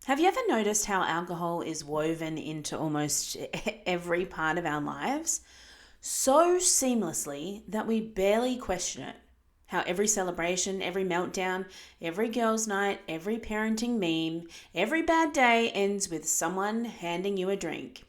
Have you ever noticed how alcohol is woven into almost every part of our lives so seamlessly that we barely question it? How every celebration, every meltdown, every girls' night, every parenting meme, every bad day ends with someone handing you a drink.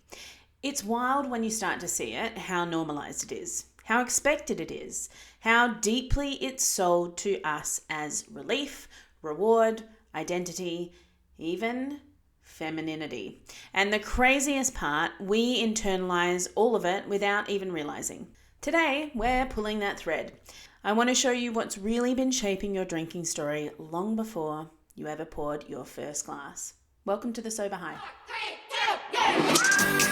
It's wild when you start to see it, how normalized it is, how expected it is, how deeply it's sold to us as relief, reward, identity, even femininity. And the craziest part, we internalize all of it without even realizing. Today, we're pulling that thread. I want to show you what's really been shaping your drinking story long before you ever poured your first glass. Welcome to the Sober High. 3, 2,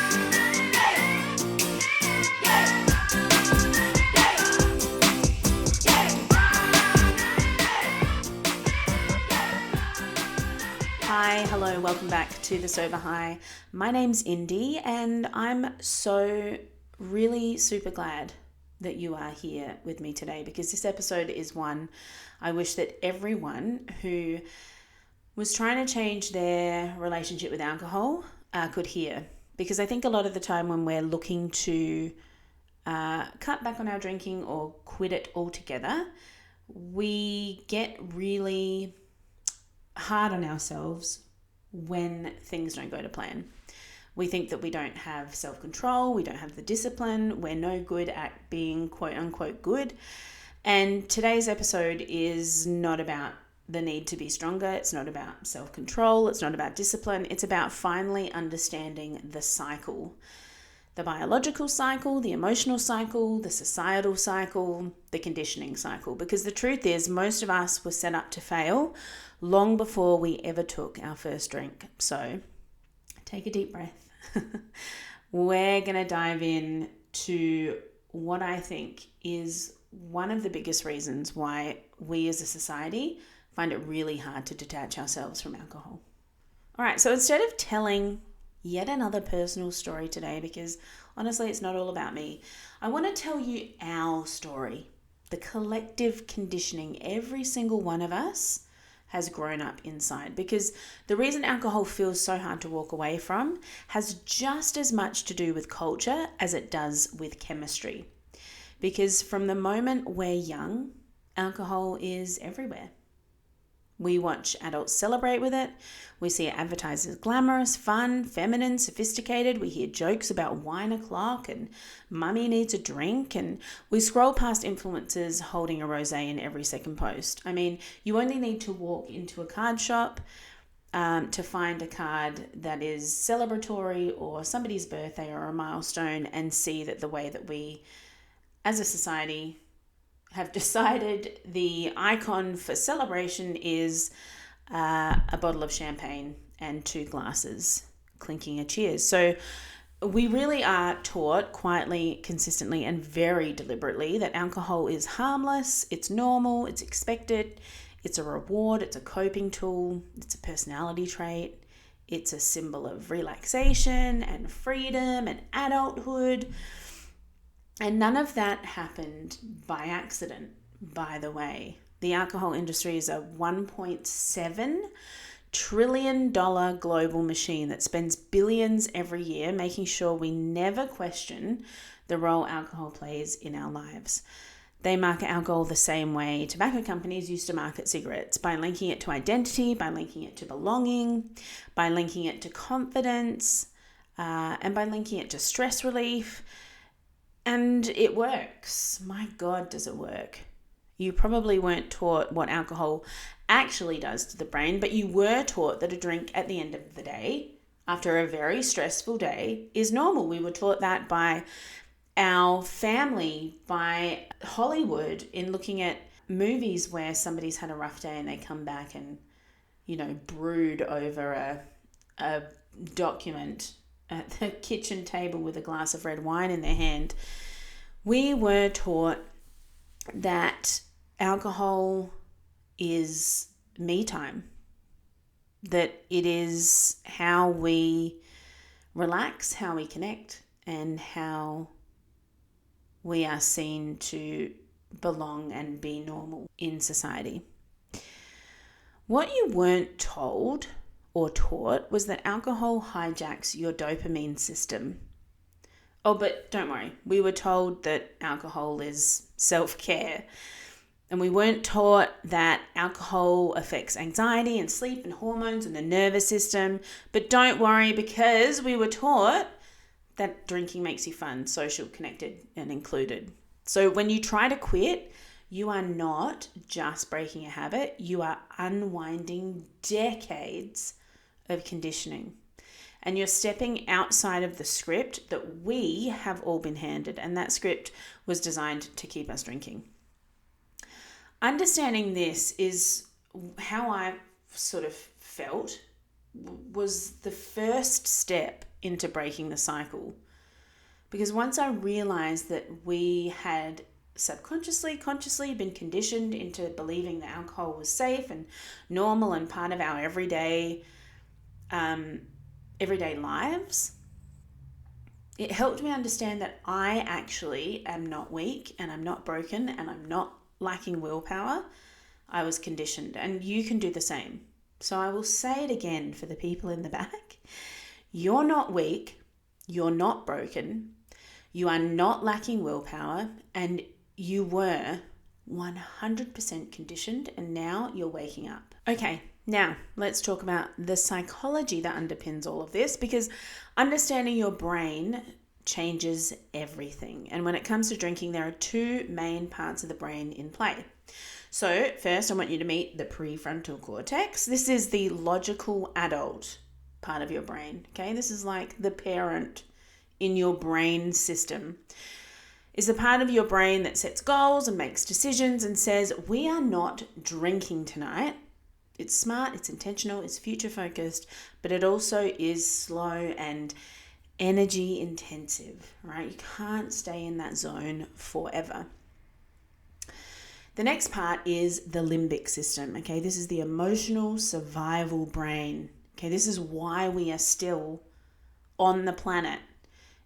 Hi, hello, welcome back to the Sober High. My name's Indy and I'm really super glad that you are here with me today because this episode is one I wish that everyone who was trying to change their relationship with alcohol could hear. Because I think a lot of the time when we're looking to cut back on our drinking or quit it altogether, we get really hard on ourselves when things don't go to plan. We think that we don't have self-control, we don't have the discipline, we're no good at being quote unquote good. And today's episode is not about the need to be stronger, it's not about self-control, it's not about discipline, it's about finally understanding the cycle. The biological cycle, the emotional cycle, the societal cycle, the conditioning cycle. Because the truth is, most of us were set up to fail long before we ever took our first drink. So take a deep breath. We're going to dive in to what I think is one of the biggest reasons why we as a society find it really hard to detach ourselves from alcohol. All right, so instead of telling yet another personal story today, because honestly it's not all about me, I want to tell you our story, the collective conditioning every single one of us has grown up inside. Because the reason alcohol feels so hard to walk away from has just as much to do with culture as it does with chemistry. Because from the moment we're young, alcohol is everywhere. We watch adults celebrate with it. We see it advertised as glamorous, fun, feminine, sophisticated. We hear jokes about wine o'clock and mummy needs a drink. And we scroll past influencers holding a rosé in every second post. I mean, you only need to walk into a card shop to find a card that is celebratory or somebody's birthday or a milestone and see that the way that we as a society have decided the icon for celebration is a bottle of champagne and 2 glasses clinking a cheers. So we really are taught quietly, consistently, and very deliberately that alcohol is harmless, it's normal, it's expected, it's a reward, it's a coping tool, it's a personality trait, it's a symbol of relaxation and freedom and adulthood. And none of that happened by accident, by the way. The alcohol industry is a $1.7 trillion global machine that spends billions every year making sure we never question the role alcohol plays in our lives. They market alcohol the same way tobacco companies used to market cigarettes, by linking it to identity, by linking it to belonging, by linking it to confidence, and by linking it to stress relief. And it works. My God, does it work? You probably weren't taught what alcohol actually does to the brain, but you were taught that a drink at the end of the day, after a very stressful day, is normal. We were taught that by our family, by Hollywood, in looking at movies where somebody's had a rough day and they come back and, brood over a document at the kitchen table with a glass of red wine in their hand. We were taught that alcohol is me time, that it is how we relax, how we connect, and how we are seen to belong and be normal in society. What you weren't told or taught was that alcohol hijacks your dopamine system. Oh, but don't worry, we were told that alcohol is self-care. And we weren't taught that alcohol affects anxiety and sleep and hormones and the nervous system. But don't worry, because we were taught that drinking makes you fun, social, connected, and included. So when you try to quit, you are not just breaking a habit, you are unwinding decades of conditioning. And you're stepping outside of the script that we have all been handed. And that script was designed to keep us drinking. Understanding this is how I sort of felt was the first step into breaking the cycle. Because once I realized that we had subconsciously, consciously been conditioned into believing that alcohol was safe and normal and part of our everyday lives, it helped me understand that I actually am not weak and I'm not broken and I'm not lacking willpower. I was conditioned, and you can do the same. So I will say it again for the people in the back. You're not weak, you're not broken, you are not lacking willpower, and you were 100% conditioned, and now you're waking up. Okay, now let's talk about the psychology that underpins all of this, because understanding your brain changes everything. And when it comes to drinking, there are two main parts of the brain in play. So first, I want you to meet the prefrontal cortex. This is the logical adult part of your brain. Okay, this is like the parent in your brain system. It's the part of your brain that sets goals and makes decisions and says, we are not drinking tonight. It's smart, it's intentional, it's future focused, but it also is slow and energy intensive, right? You can't stay in that zone forever. The next part is the limbic system, okay? This is the emotional survival brain, okay? This is why we are still on the planet.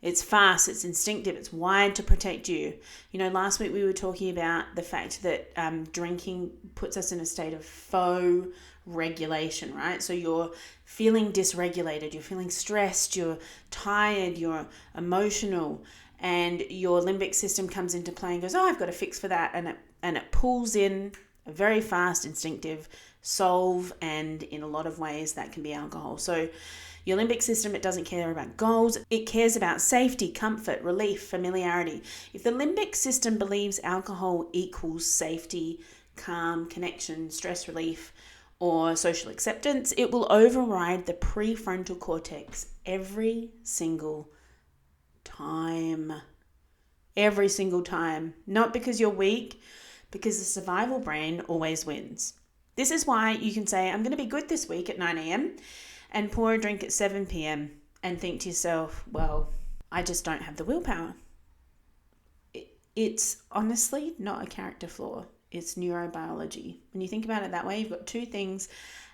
It's fast, it's instinctive, it's wired to protect you. You know, last week we were talking about the fact that drinking puts us in a state of faux regulation, right? So you're feeling dysregulated, you're feeling stressed, you're tired, you're emotional, and your limbic system comes into play and goes, oh, I've got a fix for that. And it pulls in a very fast, instinctive solve, and in a lot of ways that can be alcohol. So your limbic system, it doesn't care about goals. It cares about safety, comfort, relief, familiarity. If the limbic system believes alcohol equals safety, calm, connection, stress relief, or social acceptance, it will override the prefrontal cortex every single time. Every single time. Not because you're weak, because the survival brain always wins. This is why you can say, I'm going to be good this week at 9 a.m. and pour a drink at 7 p.m. and think to yourself, well, I just don't have the willpower. It's honestly not a character flaw. It's neurobiology. When you think about it that way, you've got two things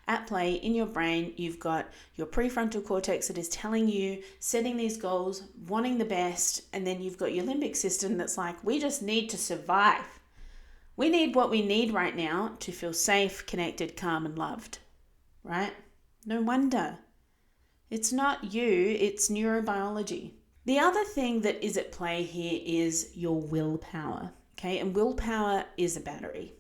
at play in your brain. You've got your prefrontal cortex that is telling you, setting these goals, wanting the best, and then you've got your limbic system that's like, we just need to survive. We need what we need right now to feel safe, connected, calm, and loved, right? No wonder. It's not you, it's neurobiology. The other thing that is at play here is your willpower, okay? And willpower is a battery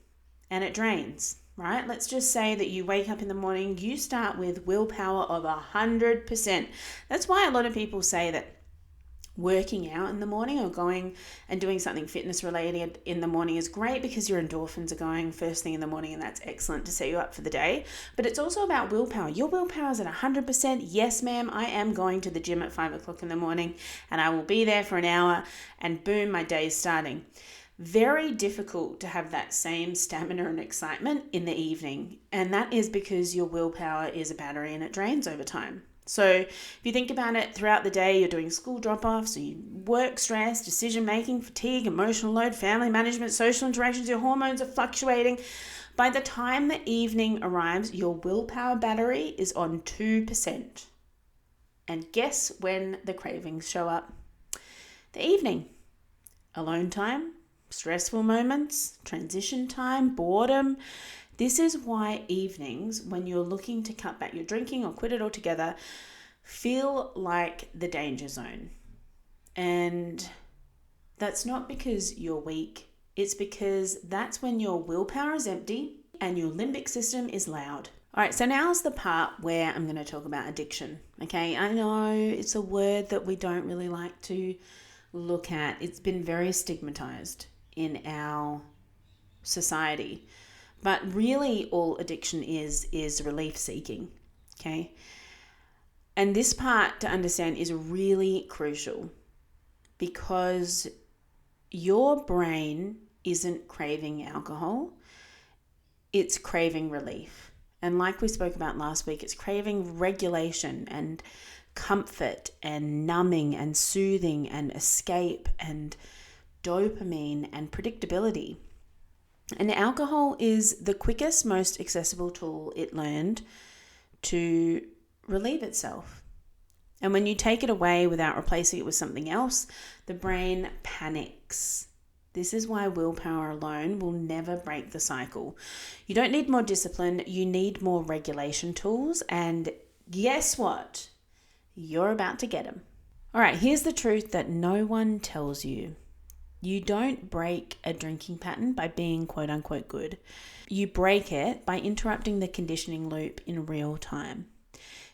and it drains, right? Let's just say that you wake up in the morning, you start with willpower of 100%. That's why a lot of people say that working out in the morning or going and doing something fitness related in the morning is great, because your endorphins are going first thing in the morning, and that's excellent to set you up for the day. But it's also about willpower. Your willpower is at 100%. Yes, ma'am, I am going to the gym at 5 o'clock in the morning and I will be there for an hour, and boom, my day is starting. Very difficult to have that same stamina and excitement in the evening. And that is because your willpower is a battery and it drains over time. So if you think about it, throughout the day, you're doing school drop-offs, so you work stress, decision-making, fatigue, emotional load, family management, social interactions, your hormones are fluctuating. By the time the evening arrives, your willpower battery is on 2%. And guess when the cravings show up? The evening. Alone time, stressful moments, transition time, boredom. This is why evenings, when you're looking to cut back your drinking or quit it altogether, feel like the danger zone. And that's not because you're weak. It's because that's when your willpower is empty and your limbic system is loud. All right, so now's the part where I'm going to talk about addiction. Okay, I know it's a word that we don't really like to look at. It's been very stigmatized in our society. But really all addiction is relief seeking. Okay? And this part to understand is really crucial because your brain isn't craving alcohol, it's craving relief. And like we spoke about last week, it's craving regulation and comfort and numbing and soothing and escape and dopamine and predictability. And alcohol is the quickest, most accessible tool it learned to relieve itself. And when you take it away without replacing it with something else, the brain panics. This is why willpower alone will never break the cycle. You don't need more discipline, you need more regulation tools. And guess what? You're about to get them. All right, here's the truth that no one tells you. You don't break a drinking pattern by being quote unquote good. You break it by interrupting the conditioning loop in real time.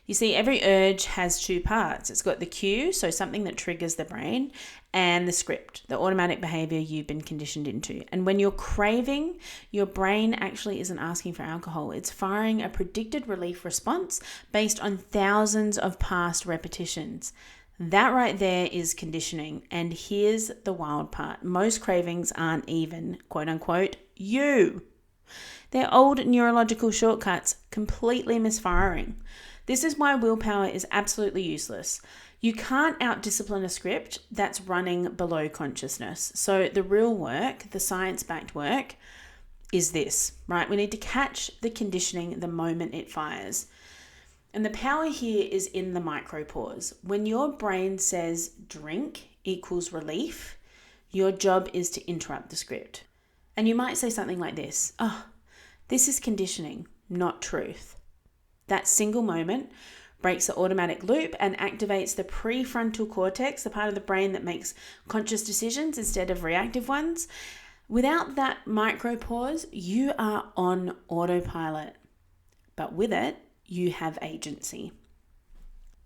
You see, every urge has two parts. It's got the cue, so something that triggers the brain, and the script, the automatic behavior you've been conditioned into. And when you're craving, your brain actually isn't asking for alcohol. It's firing a predicted relief response based on thousands of past repetitions. That right there is conditioning. And here's the wild part. Most cravings aren't even, quote unquote, you. They're old neurological shortcuts completely misfiring. This is why willpower is absolutely useless. You can't out-discipline a script that's running below consciousness. So the real work, the science-backed work, is this, right? We need to catch the conditioning the moment it fires. And the power here is in the micropause. When your brain says drink equals relief, your job is to interrupt the script. And you might say something like this, this is conditioning, not truth. That single moment breaks the automatic loop and activates the prefrontal cortex, the part of the brain that makes conscious decisions instead of reactive ones. Without that micropause, you are on autopilot. But with it, you have agency.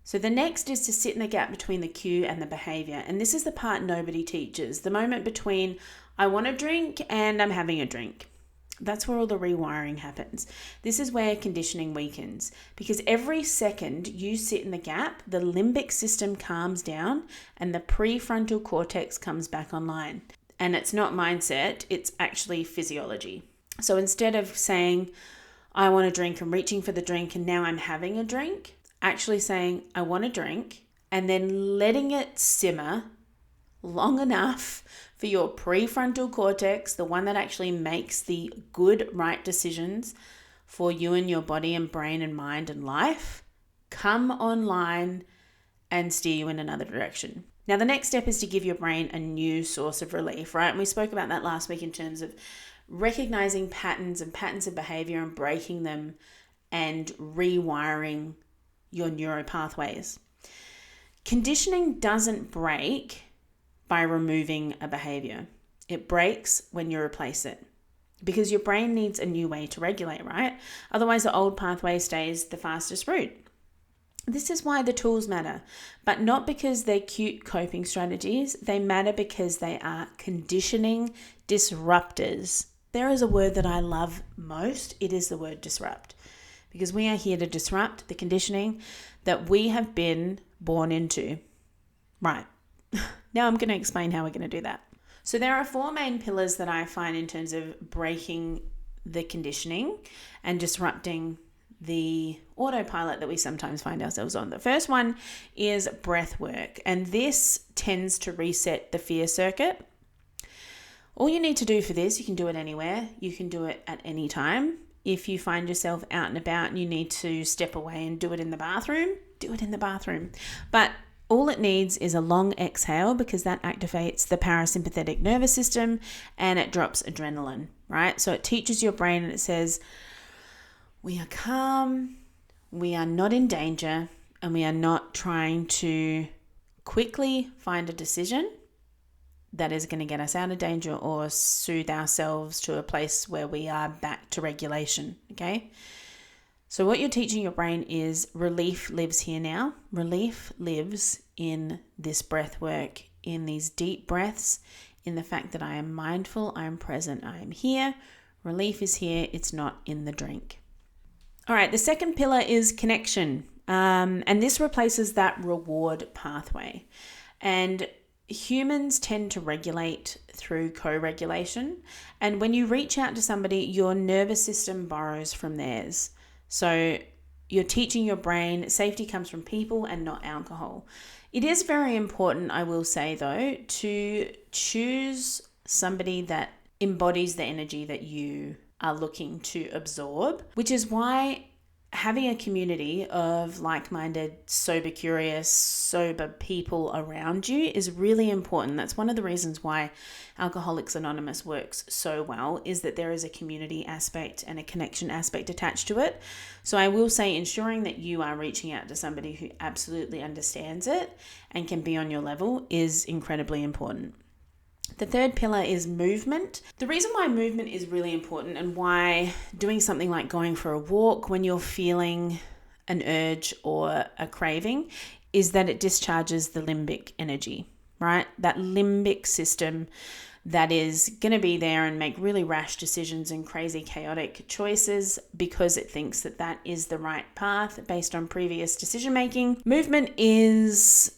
So the next is to sit in the gap between the cue and the behavior. And this is the part nobody teaches. The moment between I want a drink and I'm having a drink. That's where all the rewiring happens. This is where conditioning weakens because every second you sit in the gap, the limbic system calms down and the prefrontal cortex comes back online. And it's not mindset, it's actually physiology. So instead of saying, I want a drink and reaching for the drink and now I'm having a drink, actually saying, I want a drink and then letting it simmer long enough for your prefrontal cortex, the one that actually makes the good, right decisions for you and your body and brain and mind and life, come online and steer you in another direction. Now, the next step is to give your brain a new source of relief, right? And we spoke about that last week in terms of recognizing patterns and patterns of behavior and breaking them and rewiring your neuropathways. Conditioning doesn't break by removing a behavior. It breaks when you replace it because your brain needs a new way to regulate, right? Otherwise, the old pathway stays the fastest route. This is why the tools matter, but not because they're cute coping strategies. They matter because they are conditioning disruptors. There is a word that I love most. It is the word disrupt because we are here to disrupt the conditioning that we have been born into. Right. Now I'm going to explain how we're going to do that. So there are four main pillars that I find in terms of breaking the conditioning and disrupting the autopilot that we sometimes find ourselves on. The first one is breath work, and this tends to reset the fear circuit. All you need to do for this, you can do it anywhere. You can do it at any time. If you find yourself out and about and you need to step away and do it in the bathroom, do it in the bathroom. But All it needs is a long exhale because that activates the parasympathetic nervous system and it drops adrenaline, right? So it teaches your brain and it says, we are calm, we are not in danger, and we are not trying to quickly find a decision that is going to get us out of danger or soothe ourselves to a place where we are back to regulation, okay? So what you're teaching your brain is relief lives here now. Relief lives in this breath work, in these deep breaths, in the fact that I am mindful, I am present, I am here. Relief is here, it's not in the drink. All right, the second pillar is connection. And this replaces that reward pathway. And humans tend to regulate through co-regulation. And when you reach out to somebody, your nervous system borrows from theirs. So you're teaching your brain safety comes from people and not alcohol. It is very important, I will say though, to choose somebody that embodies the energy that you are looking to absorb, which is why having a community of like-minded, sober curious, sober people around you is really important. That's one of the reasons why Alcoholics Anonymous works so well, is that there is a community aspect and a connection aspect attached to it. So I will say ensuring that you are reaching out to somebody who absolutely understands it and can be on your level is incredibly important. The third pillar is movement. The reason why movement is really important and why doing something like going for a walk when you're feeling an urge or a craving is that it discharges the limbic energy, right? That limbic system that is going to be there and make really rash decisions and crazy chaotic choices because it thinks that that is the right path based on previous decision making. Movement is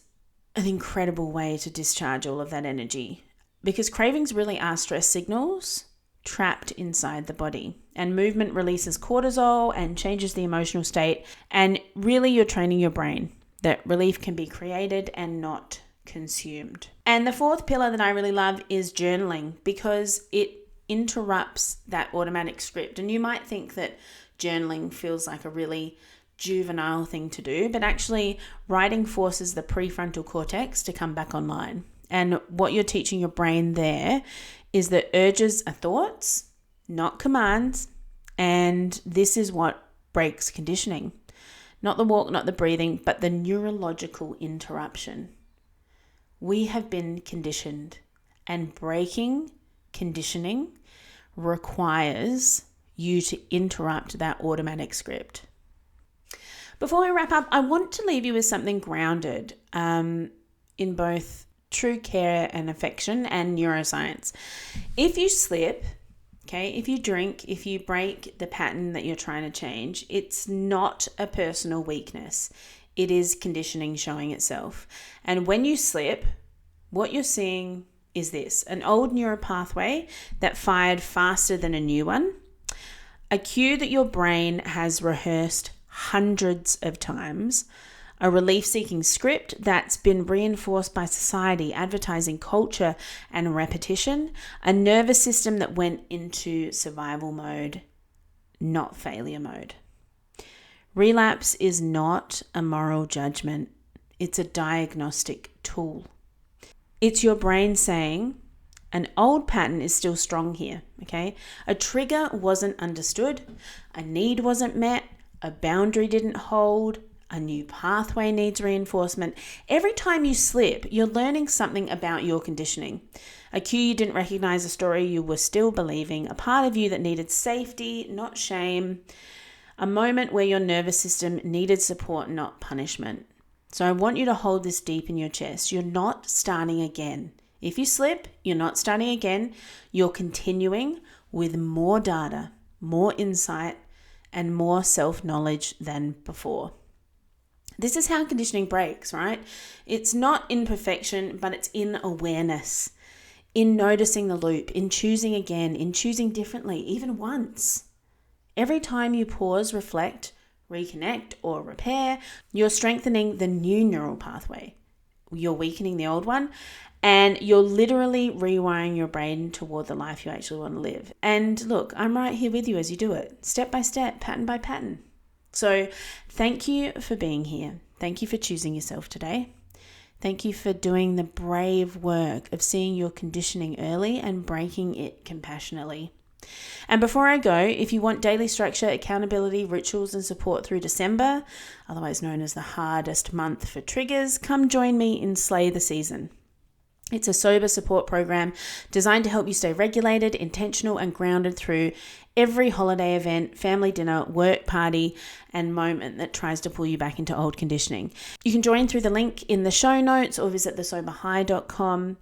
an incredible way to discharge all of that energy, because cravings really are stress signals trapped inside the body. And movement releases cortisol and changes the emotional state. And really you're training your brain that relief can be created and not consumed. And the fourth pillar that I really love is journaling, because it interrupts that automatic script. And you might think that journaling feels like a really juvenile thing to do, but actually writing forces the prefrontal cortex to come back online. And what you're teaching your brain there is that urges are thoughts, not commands. And this is what breaks conditioning. Not the walk, not the breathing, but the neurological interruption. We have been conditioned, and breaking conditioning requires you to interrupt that automatic script. Before we wrap up, I want to leave you with something grounded in both true care and affection and neuroscience. If you slip, okay, if you drink, if you break the pattern that you're trying to change, it's not a personal weakness. It is conditioning showing itself. And when you slip, what you're seeing is this: an old neural pathway that fired faster than a new one, a cue that your brain has rehearsed hundreds of times, a relief-seeking script that's been reinforced by society, advertising, culture, and repetition, a nervous system that went into survival mode, not failure mode. Relapse is not a moral judgment. It's a diagnostic tool. It's your brain saying, an old pattern is still strong here, okay? A trigger wasn't understood, a need wasn't met, a boundary didn't hold, a new pathway needs reinforcement. Every time you slip, you're learning something about your conditioning. A cue you didn't recognize, a story you were still believing, a part of you that needed safety, not shame, a moment where your nervous system needed support, not punishment. So I want you to hold this deep in your chest. You're not starting again. If you slip, you're not starting again. You're continuing with more data, more insight, and more self-knowledge than before. This is how conditioning breaks, right? It's not in perfection, but it's in awareness, in noticing the loop, in choosing again, in choosing differently, even once. Every time you pause, reflect, reconnect, or repair, you're strengthening the new neural pathway. You're weakening the old one, and you're literally rewiring your brain toward the life you actually want to live. And look, I'm right here with you as you do it, step by step, pattern by pattern. So thank you for being here. Thank you for choosing yourself today. Thank you for doing the brave work of seeing your conditioning early and breaking it compassionately. And before I go, if you want daily structure, accountability, rituals, and support through December, otherwise known as the hardest month for triggers, come join me in Slay the Season. It's a sober support program designed to help you stay regulated, intentional, and grounded through every holiday event, family dinner, work party, and moment that tries to pull you back into old conditioning. You can join through the link in the show notes or visit thesoberhigh.com.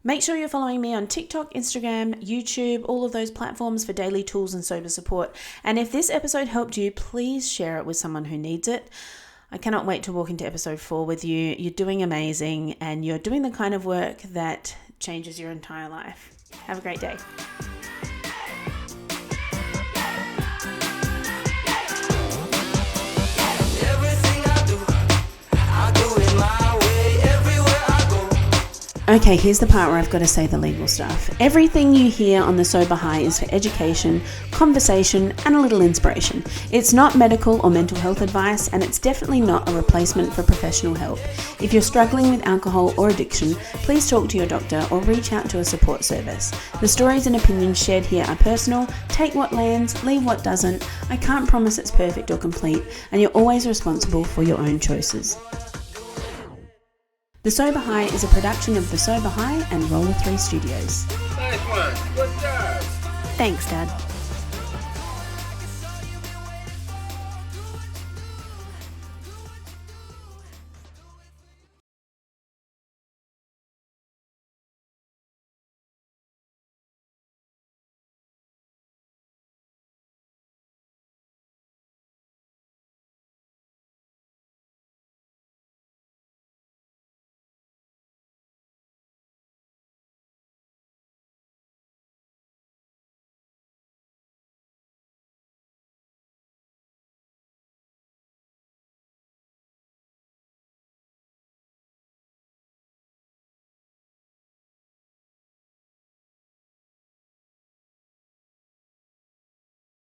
Make sure you're following me on TikTok, Instagram, YouTube, all of those platforms for daily tools and sober support. And if this episode helped you, please share it with someone who needs it. I cannot wait to walk into episode 4 with you. You're doing amazing and you're doing the kind of work that changes your entire life. Have a great day. Okay, here's the part where I've got to say the legal stuff. Everything you hear on The Sober High is for education, conversation, and a little inspiration. It's not medical or mental health advice, and it's definitely not a replacement for professional help. If you're struggling with alcohol or addiction, please talk to your doctor or reach out to a support service. The stories and opinions shared here are personal. Take what lands, leave what doesn't. I can't promise it's perfect or complete, and you're always responsible for your own choices. The Sober High is a production of The Sober High and Roller 3 Studios. Nice one. Good job. Thanks, Dad.